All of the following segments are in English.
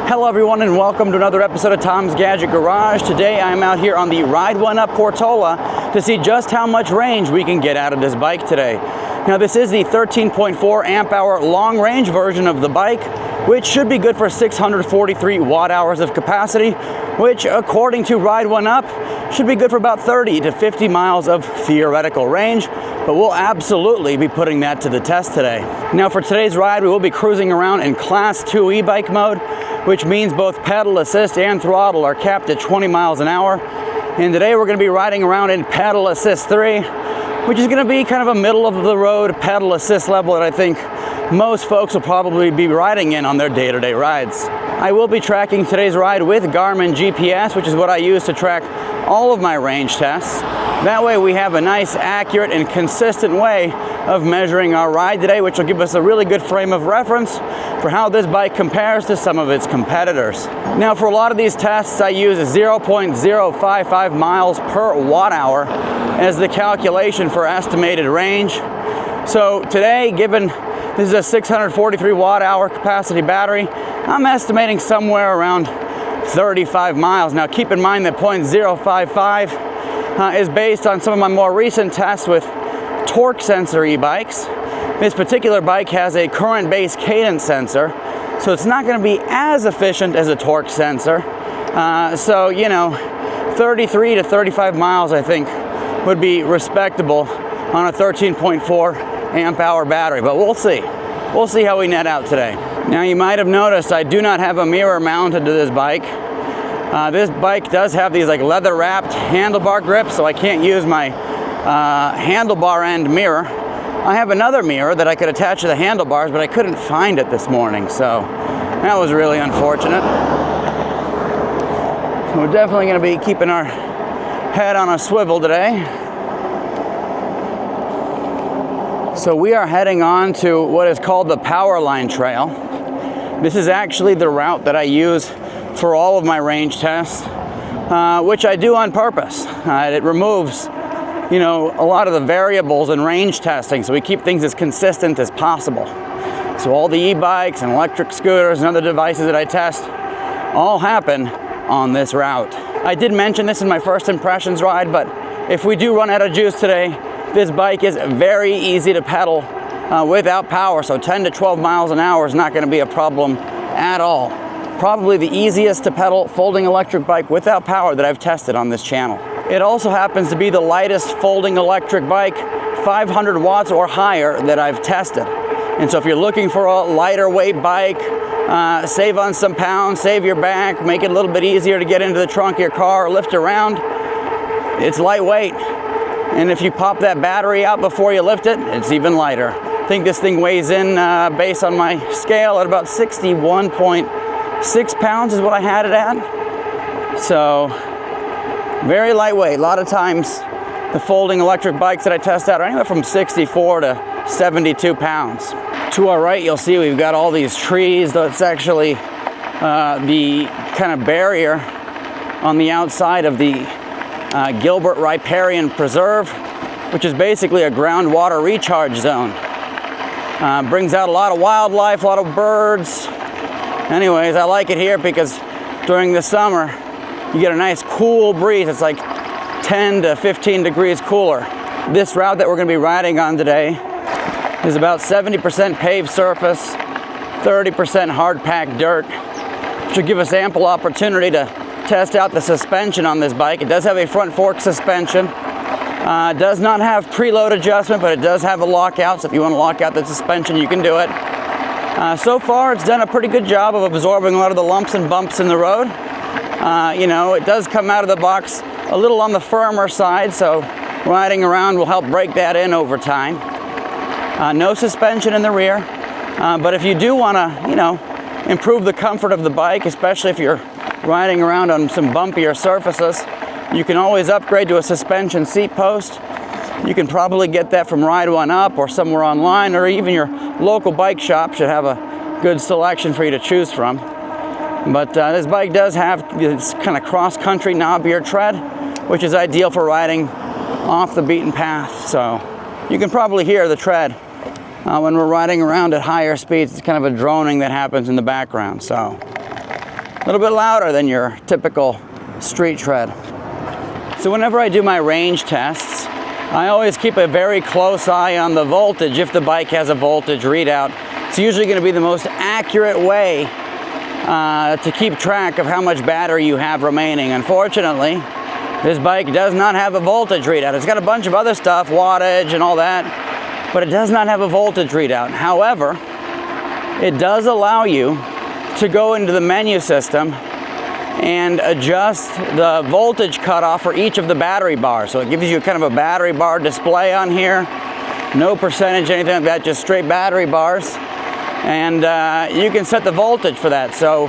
Hello everyone and welcome to another episode of Tom's Gadget Garage. Today I'm out here on the Ride1UP Portola to see just how much range we can get out of this bike today. Now this is the 13.4 amp hour long range version of the bike, which should be good for 643 watt hours of capacity, which according to Ride1UP should be good for about 30 to 50 miles of theoretical range, but we'll absolutely be putting that to the test today. Now for today's ride, we will be cruising around in Class 2 e-bike mode, which means both pedal assist and throttle are capped at 20 miles an hour. And today we're going to be riding around in pedal assist 3, which is going to be kind of a middle of the road pedal assist level that I think most folks will probably be riding in on their day-to-day rides. I will be tracking today's ride with Garmin GPS, which is what I use to track all of my range tests. That way we have a nice, accurate, and consistent way of measuring our ride today, which will give us a really good frame of reference for how this bike compares to some of its competitors. Now for a lot of these tests, I use 0.055 miles per watt hour as the calculation for estimated range. So today, given this is a 643 watt hour capacity battery, I'm estimating somewhere around 35 miles. Now keep in mind that 0.055 is based on some of my more recent tests with torque sensor e-bikes. This particular bike has a current-based cadence sensor, so it's not going to be as efficient as a torque sensor. So, you know, 33 to 35 miles I think would be respectable on a 13.4 amp hour battery, but we'll see. We'll see how we net out today. Now you might have noticed I do not have a mirror mounted to this bike. This bike does have these like leather wrapped handlebar grips, so I can't use my handlebar end mirror. I have another mirror that I could attach to the handlebars, but I couldn't find it this morning, so that was really unfortunate. So we're definitely going to be keeping our head on a swivel today. So we are heading on to what is called the Powerline Trail. This is actually the route that I use for all of my range tests, which I do on purpose. It removes, you know, a lot of the variables in range testing, so we keep things as consistent as possible. So all the e-bikes and electric scooters and other devices that I test all happen on this route. I did mention this in my first impressions ride, but if we do run out of juice today, this bike is very easy to pedal without power, so 10 to 12 miles an hour is not going to be a problem at all. Probably the easiest to pedal folding electric bike without power that I've tested on this channel. It also happens to be the lightest folding electric bike, 500 watts or higher, that I've tested. And so if you're looking for a lighter weight bike, save on some pounds, save your back, make it a little bit easier to get into the trunk of your car or lift around, it's lightweight. And if you pop that battery out before you lift it, it's even lighter. I think this thing weighs in, based on my scale, at about 61.6 pounds is what I had it at. So very lightweight. A lot of times the folding electric bikes that I test out are anywhere from 64 to 72 pounds. To our right, you'll see we've got all these trees. That's actually the kind of barrier on the outside of the Gilbert Riparian Preserve, which is basically a groundwater recharge zone. Brings out a lot of wildlife, a lot of birds. Anyways, I like it here because during the summer you get a nice cool breeze. It's like 10 to 15 degrees cooler. This route that we're going to be riding on today is about 70% paved surface, 30% hard packed dirt, which will give us ample opportunity to test out the suspension on this bike. It does have a front fork suspension. Does not have preload adjustment, but it does have a lockout, so if you want to lock out the suspension, you can do it. So far, it's done a pretty good job of absorbing a lot of the lumps and bumps in the road. You know, it does come out of the box a little on the firmer side, so riding around will help break that in over time. No suspension in the rear, but if you do want to, you know, improve the comfort of the bike, especially if you're riding around on some bumpier surfaces, you can always upgrade to a suspension seat post. You can probably get that from Ride1UP or somewhere online, or even your local bike shop should have a good selection for you to choose from. But this bike does have this kind of cross-country knobbier tread, which is ideal for riding off the beaten path. So you can probably hear the tread when we're riding around at higher speeds. It's kind of a droning that happens in the background. So a little bit louder than your typical street tread. So whenever I do my range tests, I always keep a very close eye on the voltage if the bike has a voltage readout. It's usually going to be the most accurate way to keep track of how much battery you have remaining. Unfortunately, this bike does not have a voltage readout. It's got a bunch of other stuff, wattage and all that, but it does not have a voltage readout. However, it does allow you to go into the menu system and adjust the voltage cutoff for each of the battery bars. So it gives you kind of a battery bar display on here. No percentage, anything like that, just straight battery bars. And you can set the voltage for that. So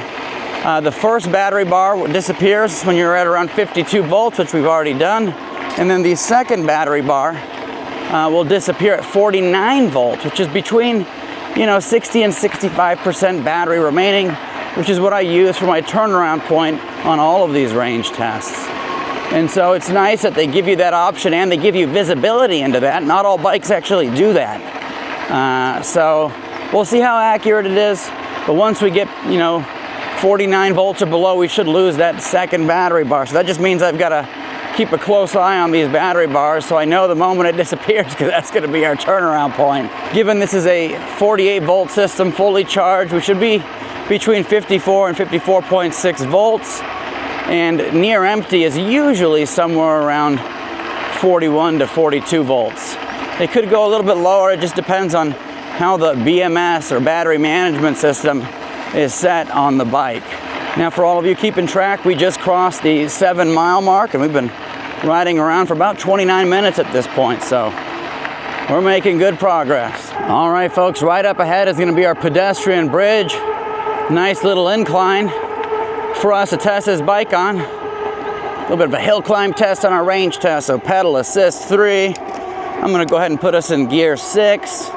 the first battery bar disappears when you're at around 52 volts, which we've already done. And then the second battery bar will disappear at 49 volts, which is between 60 and 65% battery remaining, which is what I use for my turnaround point on all of these range tests. And so it's nice that they give you that option and they give you visibility into that. Not all bikes actually do that. So we'll see how accurate it is, but once we get 49 volts or below, we should lose that second battery bar. So that just means I've got to keep a close eye on these battery bars so I know the moment it disappears, because that's going to be our turnaround point. Given this is a 48 volt system fully charged, we should be between 54 and 54.6 volts, and near empty is usually somewhere around 41 to 42 volts. It could go a little bit lower. It just depends on how the BMS or battery management system is set on the bike. Now, for all of you keeping track, we just crossed the 7-mile mark and we've been riding around for about 29 minutes at this point, so we're making good progress. All right, folks, right up ahead is going to be our pedestrian bridge. Nice little incline for us to test this bike on. A little bit of a hill climb test on our range test, so pedal assist 3. I'm going to go ahead and put us in gear 6.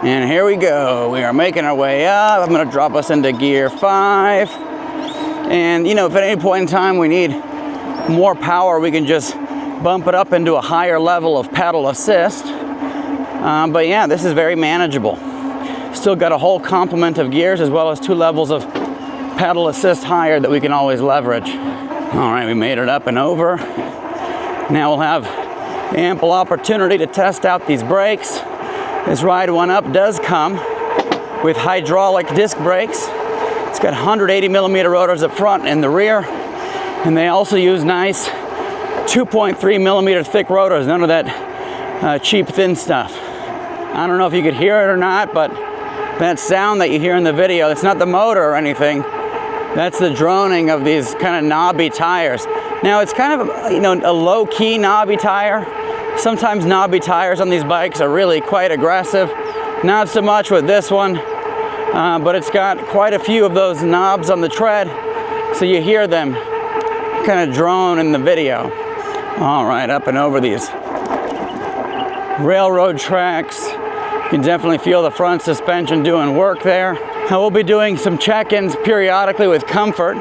And here we go. We are making our way up. I'm going to drop us into gear 5. And if at any point in time we need more power, we can just bump it up into a higher level of pedal assist. But yeah, this is very manageable. Still got a whole complement of gears as well as 2 levels of pedal assist higher that we can always leverage. All right, we made it up and over. Now we'll have ample opportunity to test out these brakes. This Ride1UP does come with hydraulic disc brakes. It's got 180 millimeter rotors up front and the rear, and they also use nice 2.3 millimeter thick rotors, none of that cheap thin stuff. I don't know if you could hear it or not, but that sound that you hear in the video, it's not the motor or anything. That's the droning of these kind of knobby tires. Now it's kind of a low-key knobby tire. Sometimes knobby tires on these bikes are really quite aggressive. Not so much with this one, but it's got quite a few of those knobs on the tread, so you hear them kind of drone in the video. All right, up and over these railroad tracks. You can definitely feel the front suspension doing work there. I will be doing some check-ins periodically with comfort.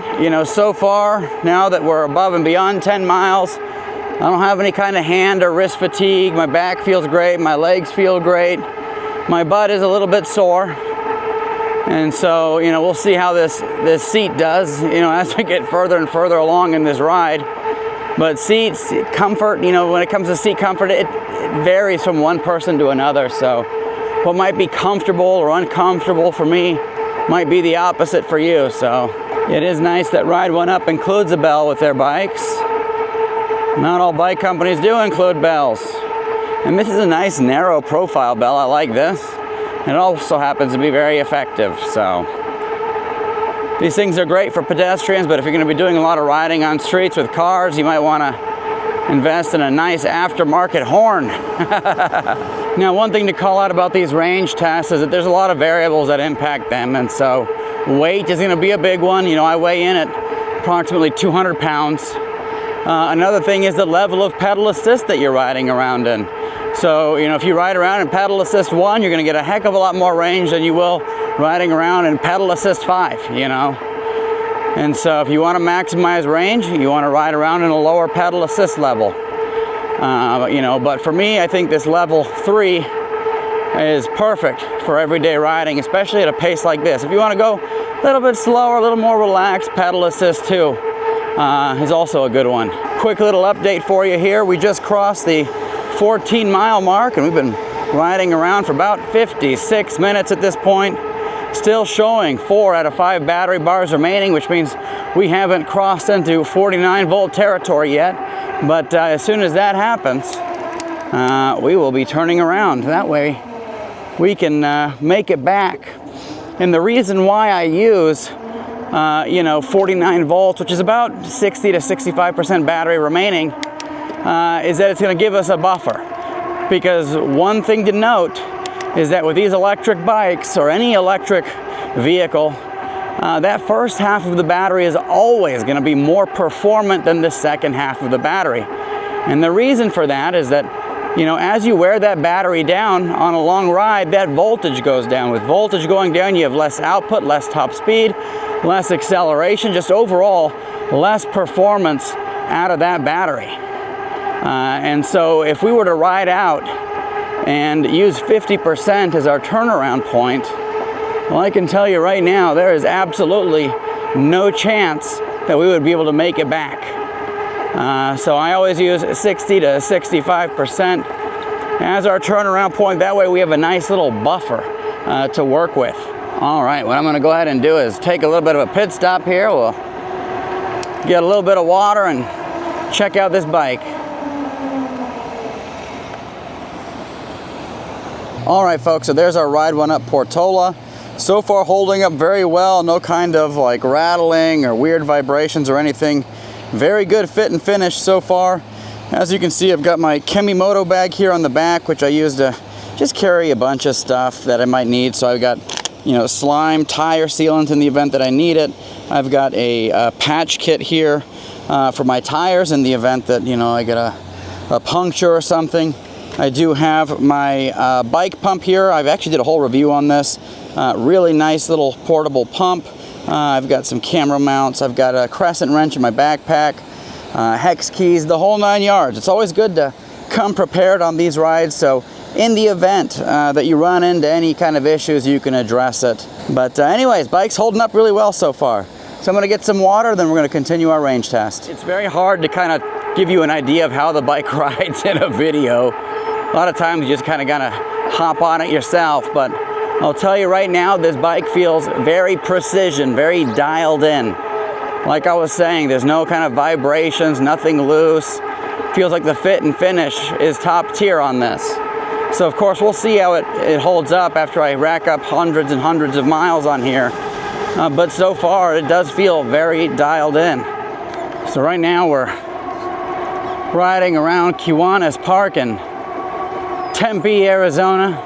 So far, now that we're above and beyond 10 miles, I don't have any kind of hand or wrist fatigue. My back feels great, my legs feel great. My butt is a little bit sore. And so, we'll see how this seat does, as we get further and further along in this ride. But seats, comfort, when it comes to seat comfort, it varies from one person to another. So what might be comfortable or uncomfortable for me might be the opposite for you. So it is nice that Ride1UP includes a bell with their bikes. Not all bike companies do include bells. And this is a nice narrow profile bell. I like this. It also happens to be very effective. So these things are great for pedestrians, but if you're going to be doing a lot of riding on streets with cars, you might want to invest in a nice aftermarket horn. Now, one thing to call out about these range tests is that there's a lot of variables that impact them, and so weight is going to be a big one. I weigh in at approximately 200 pounds. Another thing is the level of pedal assist that you're riding around in. So, if you ride around in pedal assist 1, you're going to get a heck of a lot more range than you will riding around in pedal assist 5, And so if you want to maximize range, you want to ride around in a lower pedal assist level. But for me, I think this level 3 is perfect for everyday riding, especially at a pace like this. If you want to go A little bit slower, a little more relaxed. Pedal assist too is also a good one. Quick little update for you here. We just crossed the 14-mile mark, and we've been riding around for about 56 minutes at this point. Still showing 4 out of 5 battery bars remaining, which means we haven't crossed into 49-volt territory yet. But as soon as that happens, we will be turning around. That way we can make it back. And the reason why I use 49 volts, which is about 60 to 65% battery remaining, is that it's going to give us a buffer. Because one thing to note is that with these electric bikes or any electric vehicle, that first half of the battery is always going to be more performant than the second half of the battery. And the reason for that is that, as you wear that battery down on a long ride, that voltage goes down. With voltage going down, you have less output, less top speed, less acceleration, just overall less performance out of that battery. And so if we were to ride out and use 50% as our turnaround point, well, I can tell you right now, there is absolutely no chance that we would be able to make it back. So I always use 60 to 65% as our turnaround point. That way we have a nice little buffer to work with. All right, what I'm going to go ahead and do is take a little bit of a pit stop here. We'll get a little bit of water and check out this bike. All right, folks, so there's our Ride1UP Portola. So far holding up very well, no kind of like rattling or weird vibrations or anything. Very good fit and finish so far. As you can see, I've got my Kemimoto bag here on the back, which I use to just carry a bunch of stuff that I might need. So I've got, slime, tire sealant in the event that I need it. I've got a patch kit here for my tires in the event that, I get a puncture or something. I do have my bike pump here. I've actually did a whole review on this. Really nice little portable pump. I've got some camera mounts. I've got a crescent wrench in my backpack, hex keys, the whole 9 yards. It's always good to come prepared on these rides, so in the event that you run into any kind of issues, you can address it. But anyways, bike's holding up really well so far. So I'm going to get some water, then we're going to continue our range test. It's very hard to kind of give you an idea of how the bike rides in a video. A lot of times you just kind of gotta hop on it yourself, but I'll tell you right now, this bike feels very precision, very dialed in. Like I was saying, there's no kind of vibrations, nothing loose. Feels like the fit and finish is top tier on this. So of course we'll see how it holds up after I rack up hundreds and hundreds of miles on here. But so far it does feel very dialed in. So right now we're riding around Kiwanis Park in Tempe, Arizona.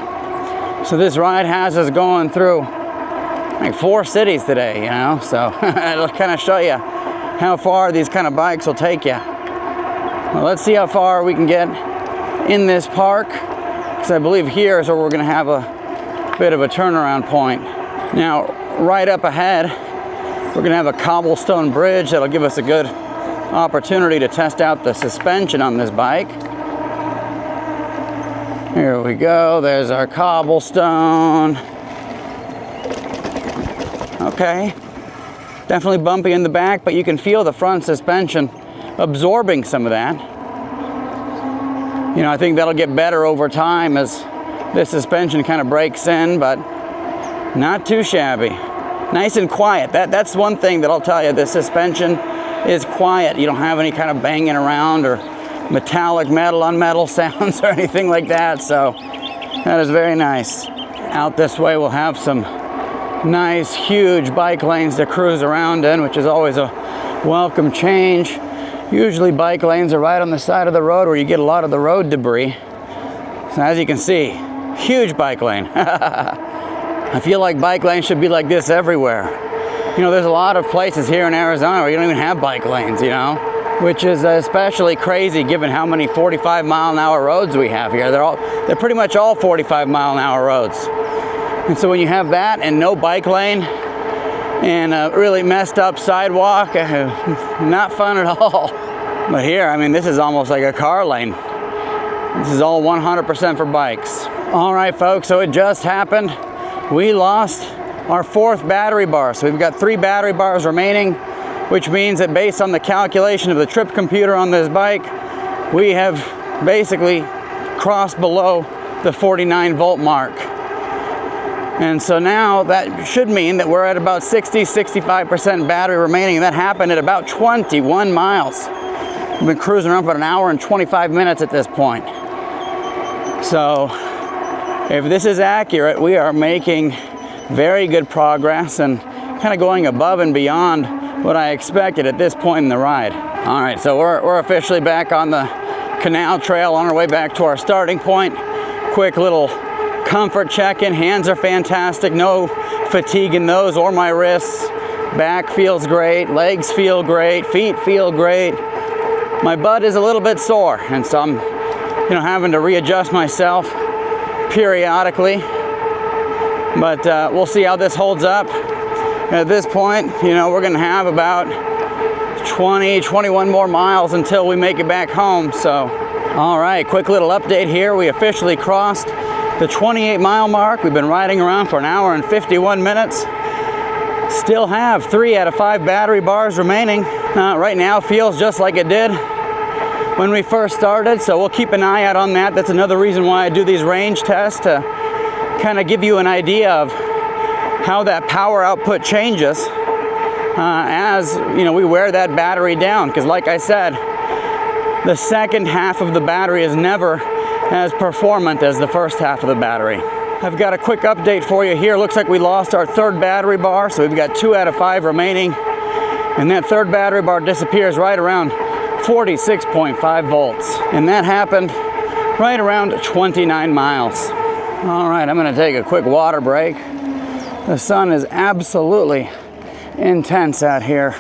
So this ride has us going through like 4 cities today, so it'll kind of show you how far these kind of bikes will take you. Well, let's see how far we can get in this park, because I believe here is where we're going to have a bit of a turnaround point. Now, right up ahead, we're going to have a cobblestone bridge that'll give us a good opportunity to test out the suspension on this bike. Here we go, there's our cobblestone. Okay, definitely bumpy in the back, but you can feel the front suspension absorbing some of that. I think that'll get better over time as this suspension kind of breaks in, but not too shabby. Nice and quiet. That's one thing that I'll tell you, the suspension is quiet. You don't have any kind of banging around or metallic metal on metal sounds or anything like that, so that is very nice. Out this way we'll have some nice huge bike lanes to cruise around in, which is always a welcome change. Usually bike lanes are right on the side of the road where you get a lot of the road debris. So as you can see, huge bike lane. I feel like bike lanes should be like this everywhere. There's a lot of places here in Arizona where you don't even have bike lanes, which is especially crazy given how many 45-mile-an-hour roads we have here. They're pretty much all 45-mile-an-hour roads. And so when you have that and no bike lane and a really messed up sidewalk, not fun at all. But here, this is almost like a car lane. This is all 100% for bikes. All right, folks, so it just happened. We lost our 4th battery bar. So we've got 3 battery bars remaining, which means that based on the calculation of the trip computer on this bike, we have basically crossed below the 49 volt mark. And so now that should mean that we're at about 60-65% battery remaining, and that happened at about 21 miles. We've been cruising around for about an hour and 25 minutes at this point. So if this is accurate, we are making very good progress and kind of going above and beyond what I expected at this point in the ride. All right, so we're officially back on the canal trail on our way back to our starting point. Quick little comfort check-in. Hands are fantastic, no fatigue in those or my wrists. Back feels great, legs feel great, feet feel great. My butt is a little bit sore, and so I'm having to readjust myself periodically, but we'll see how this holds up. At this point, we're gonna have about 20-21 more miles until we make it back home. So all right, quick little update here. We officially crossed the 28 mile mark. We've been riding around for an hour and 51 minutes. Still have 3 out of 5 battery bars remaining. Right now feels just like it did when we first started, so we'll keep an eye out on that. That's another reason why I do these range tests, to kind of give you an idea of how that power output changes as we wear that battery down, because like I said, the second half of the battery is never as performant as the first half of the battery. I've got a quick update for you here. Looks like we lost our 3rd battery bar, so we've got 2 out of 5 remaining, and that 3rd battery bar disappears right around 46.5 volts, and that happened right around 29 miles. All right, I'm gonna take a quick water break. The sun is absolutely intense out here,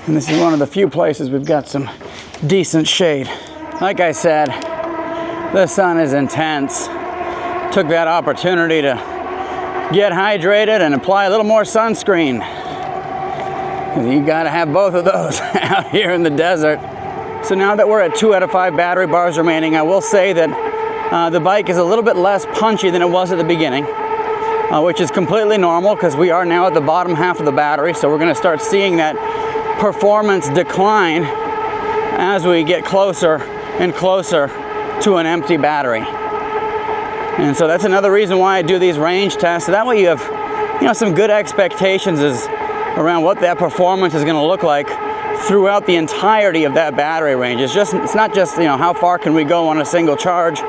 and this is one of the few places we've got some decent shade. Like I said, the sun is intense. Took that opportunity to get hydrated and apply a little more sunscreen. You gotta have both of those out here in the desert. So now that we're at 2 out of 5 battery bars remaining, I will say that the bike is a little bit less punchy than it was at the beginning, which is completely normal because we are now at the bottom half of the battery. So we're gonna start seeing that performance decline as we get closer and closer to an empty battery. And so that's another reason why I do these range tests. So that way you have, some good expectations around what that performance is going to look like throughout the entirety of that battery range. It's not just, how far can we go on a single charge.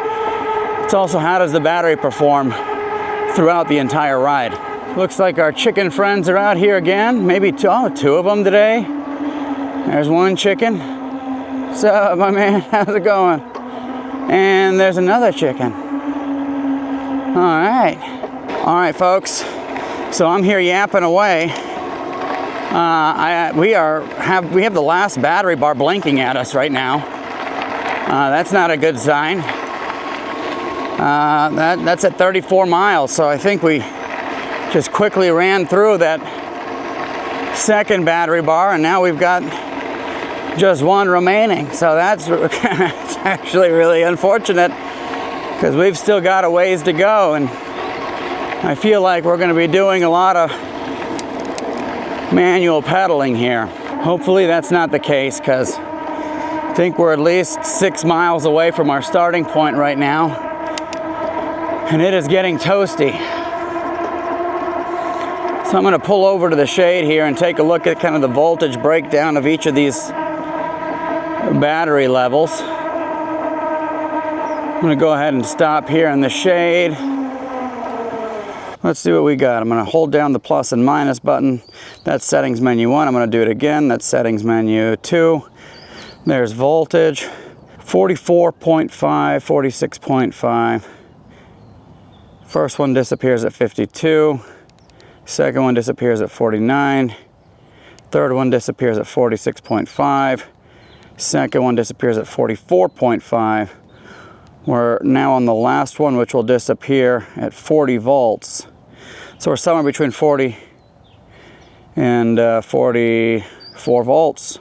It's also how does the battery perform throughout the entire ride. Looks like our chicken friends are out here again. Maybe 2 of them today. There's one chicken. What's up, my man? How's it going? And there's another chicken. All right, folks. So I'm here yapping away. We have the last battery bar blinking at us right now. That's not a good sign. That's at 34 miles. So I think we just quickly ran through that 2nd battery bar, and now we've got just 1 remaining. So that's actually really unfortunate, because we've still got a ways to go, and I feel like we're going to be doing a lot of manual pedaling here. Hopefully that's not the case, because I think we're at least 6 miles away from our starting point right now, and it is getting toasty. So I'm going to pull over to the shade here and take a look at kind of the voltage breakdown of each of these battery levels. I'm going to go ahead and stop here in the shade. Let's see what we got. I'm going to hold down the plus and minus button. That's settings menu 1. I'm going to do it again. That's settings menu 2. There's voltage, 44.5, 46.5. First one disappears at 52. Second one disappears at 49. Third one disappears at 46.5. Second one disappears at 44.5. We're now on the last one, which will disappear at 40 volts. So we're somewhere between 40 and 44 volts.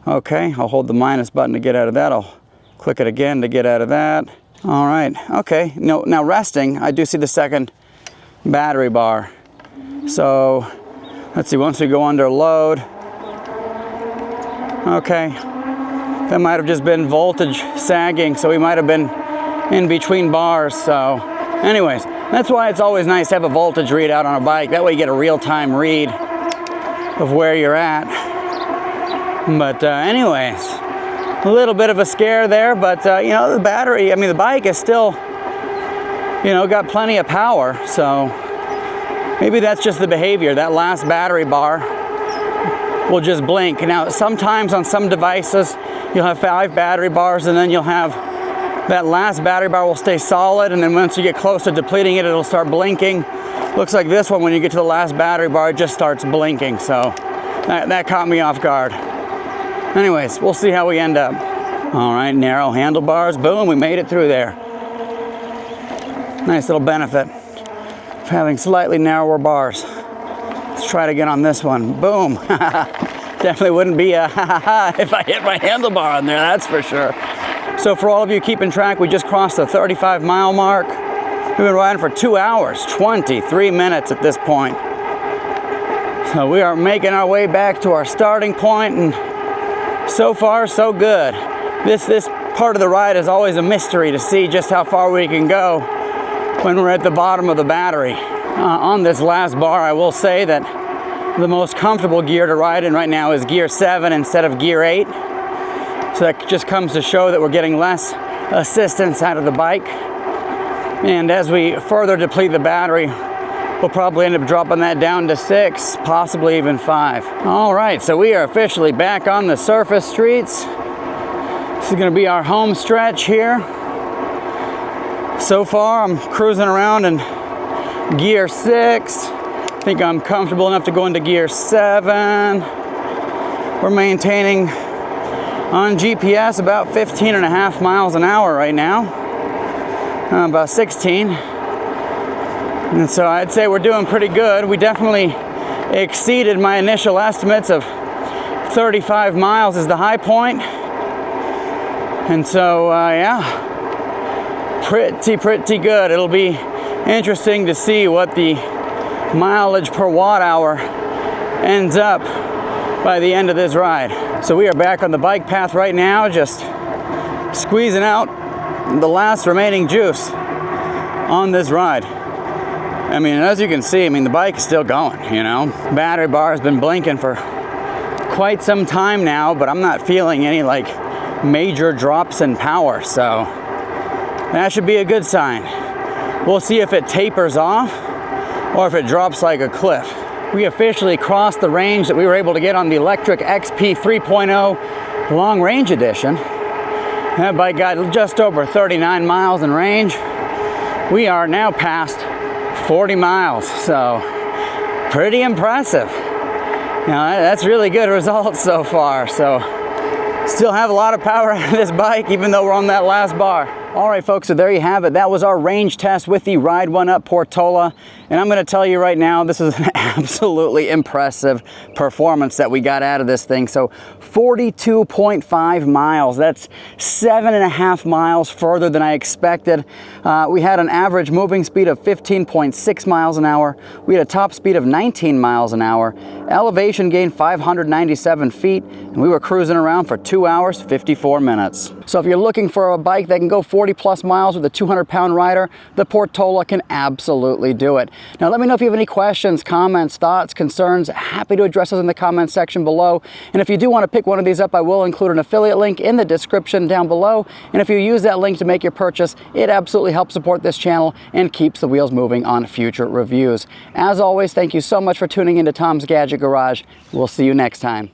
Okay, I'll hold the minus button to get out of that. I'll click it again to get out of that. All right, okay. Now resting, I do see the 2nd battery bar So let's see, once we go under load, okay, that might have just been voltage sagging, so we might have been in between bars. So anyways, that's why it's always nice to have a voltage readout on a bike. That way you get a real-time read of where you're at. But anyways, a little bit of a scare there, but you know, the battery, I mean, the bike is still, you know, got plenty of power. So maybe that's just the behavior. That last battery bar will just blink. Now, sometimes on some devices, you'll have 5 battery bars, and then you'll have that last battery bar will stay solid, and then once you get close to depleting it, it'll start blinking. Looks like this one, when you get to the last battery bar, it just starts blinking. So that caught me off guard. Anyways, we'll see how we end up. All right, narrow handlebars. Boom, we made it through there. Nice little benefit of having slightly narrower bars. Let's try to get on this one. Boom. Definitely wouldn't be a if I hit my handlebar on there, that's for sure. So for all of you keeping track, we just crossed the 35-mile mark. We've been riding for 2 hours, 23 minutes at this point. So we are making our way back to our starting point, and so far, so good. This part of the ride is always a mystery to see just how far we can go when we're at the bottom of the battery. On this last bar, I will say that the most comfortable gear to ride in right now is gear 7 instead of gear 8. So that just comes to show that we're getting less assistance out of the bike. And as we further deplete the battery, we'll probably end up dropping that down to 6, possibly even 5. All right, so we are officially back on the surface streets. This is gonna be our home stretch here. So far, I'm cruising around in gear 6. I think I'm comfortable enough to go into gear 7. We're maintaining on GPS about 15.5 miles an hour right now, about 16. And so I'd say we're doing pretty good. We definitely exceeded my initial estimates of 35 miles is the high point. And so, yeah, pretty good. It'll be interesting to see what the mileage per watt hour ends up by the end of this ride. So we are back on the bike path right now, just squeezing out the last remaining juice on this ride. I mean, as you can see, I mean, the bike is still going, you know. Battery bar has been blinking for quite some time now, but I'm not feeling any like major drops in power, so that should be a good sign. We'll see if it tapers off or if it drops like a cliff. We officially crossed the range that we were able to get on the electric XP 3.0 long range edition. That bike got just over 39 miles in range. We are now past 40 miles, so pretty impressive. You know, that's really good results so far. So still have a lot of power out of this bike, even though we're on that last bar. All right, folks, so there you have it. That was our range test with the Ride1UP Portola. And I'm gonna tell you right now, this is an absolutely impressive performance that we got out of this thing. So 42.5 miles, that's 7.5 miles further than I expected. We had an average moving speed of 15.6 miles an hour. We had a top speed of 19 miles an hour. Elevation gain 597 feet, and we were cruising around for 2 hours, 54 minutes. So if you're looking for a bike that can go 40+ miles with a 200-pound rider, the Portola can absolutely do it. Now let me know if you have any questions, comments, thoughts, concerns. Happy to address those in the comments section below. And if you do want to pick one of these up, I will include an affiliate link in the description down below. And if you use that link to make your purchase, it absolutely helps support this channel and keeps the wheels moving on future reviews. As always, thank you so much for tuning into Tom's Gadget Garage. We'll see you next time.